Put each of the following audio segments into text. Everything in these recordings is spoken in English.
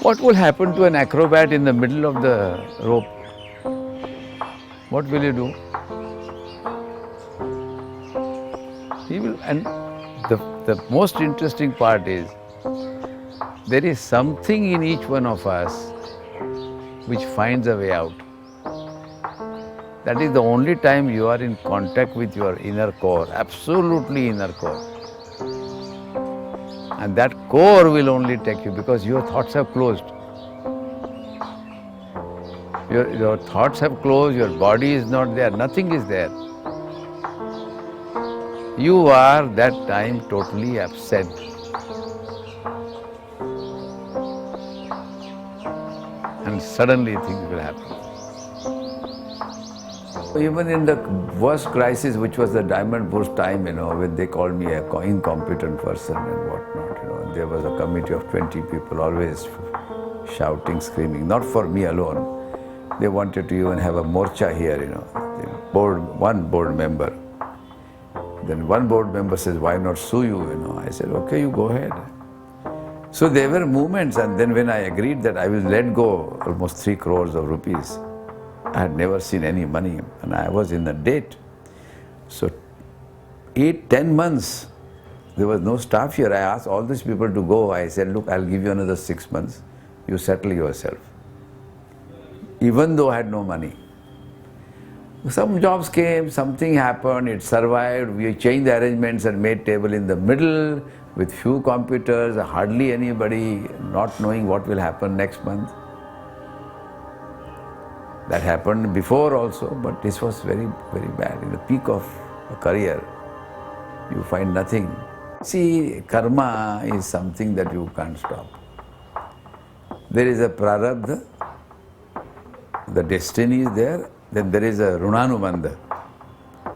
What will happen to an acrobat in the middle of the rope? What will you do? He will, and the most interesting part is there is something in each one of us which finds a way out. That is the only time you are in contact with your inner core, absolutely inner core. And that core will only take you because your thoughts have closed. Your thoughts have closed, your body is not there, nothing is there. You are that time totally absent. And suddenly things will happen. Even in the worst crisis, which was the Diamond Bush time, when they called me an incompetent person and whatnot, there was a committee of 20 people always shouting, screaming, not for me alone. They wanted to even have a morcha here, one board member. Then one board member says, why not sue you, I said, okay, you go ahead. So there were movements, and then when I agreed that I will let go almost 3 crores of rupees, I had never seen any money, and I was in a debt. So 8-10 months, there was no staff here. I asked all these people to go. I said, look, I'll give you another 6 months. You settle yourself. Even though I had no money. Some jobs came, something happened, it survived. We changed the arrangements and made table in the middle with few computers, hardly anybody, not knowing what will happen next month. That happened before also, but this was very, very bad. In the peak of a career, you find nothing. See, karma is something that you can't stop. There is a prarabdha, the destiny is there, then there is a runanubandha.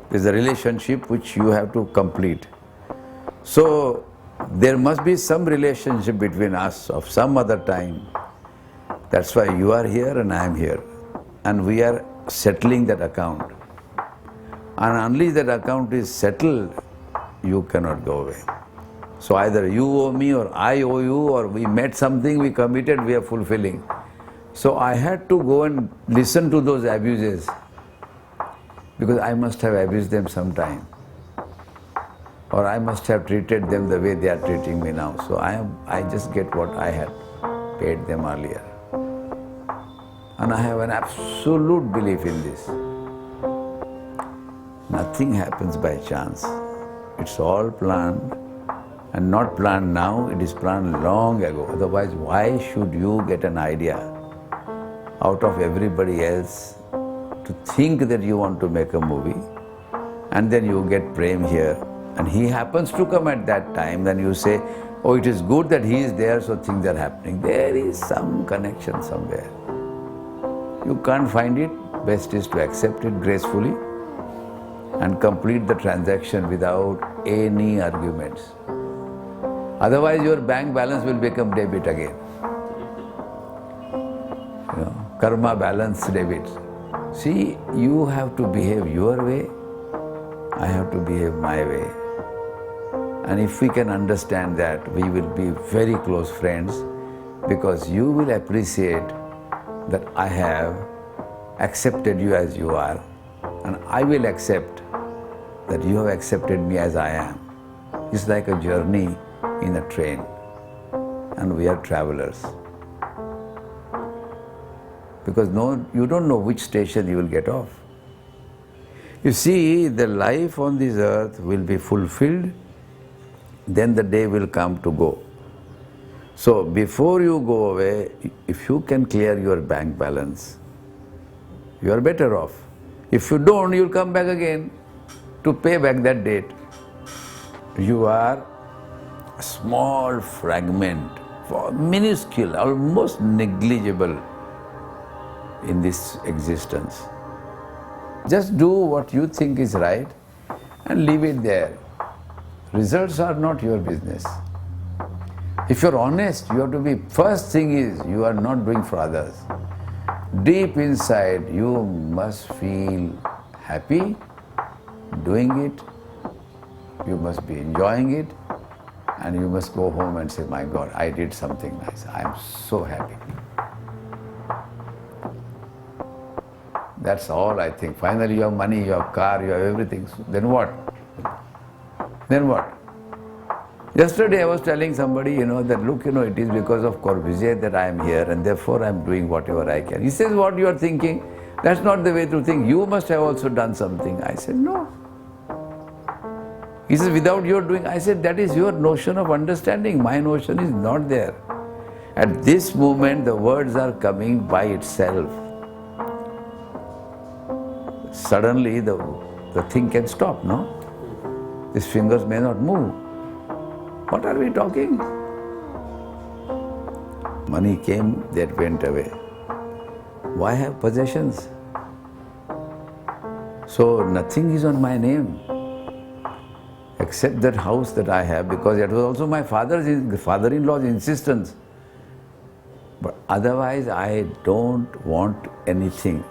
There is a relationship which you have to complete. So, there must be some relationship between us of some other time. That's why you are here and I am here. And we are settling that account. And unless that account is settled, you cannot go away. So either you owe me or I owe you, or we met something, we committed, we are fulfilling. So I had to go and listen to those abuses because I must have abused them sometime. Or I must have treated them the way they are treating me now. So I just get what I had paid them earlier. And I have an absolute belief in this. Nothing happens by chance. It's all planned. And not planned now, it is planned long ago. Otherwise, why should you get an idea out of everybody else to think that you want to make a movie, and then you get Prem here, and he happens to come at that time, then you say, oh, it is good that he is there, so things are happening. There is some connection somewhere. You can't find it, best is to accept it gracefully and complete the transaction without any arguments. Otherwise, your bank balance will become debit again. Karma balance debit. See, you have to behave your way, I have to behave my way. And if we can understand that, we will be very close friends, because you will appreciate that I have accepted you as you are, and I will accept that you have accepted me as I am. It's like a journey in a train, and we are travelers. Because you don't know which station you will get off. You see, the life on this earth will be fulfilled, then the day will come to go. So before you go away, if you can clear your bank balance, you are better off. If you don't, you'll come back again to pay back that debt. You are a small fragment, minuscule, almost negligible in this existence. Just do what you think is right and leave it there. Results are not your business. If you're honest, you have to be, first thing is, you are not doing for others. Deep inside, you must feel happy doing it, You must be enjoying it, and you must go home and say, my God, I did something nice. I am so happy. That's all I think. Finally you have money, you have car, you have everything. So then what? Then what? Yesterday I was telling somebody, that look, it is because of Corbusier that I am here and therefore I am doing whatever I can. He says, what you are thinking, that's not the way to think. You must have also done something. I said, no. He says, without your doing, I said, that is your notion of understanding. My notion is not there. At this moment, the words are coming by itself. Suddenly, the thing can stop, no? These fingers may not move. What are we talking? Money came, that went away. Why have possessions? So nothing is on my name except that house that I have, because that was also my father-in-law's insistence. But otherwise I don't want anything.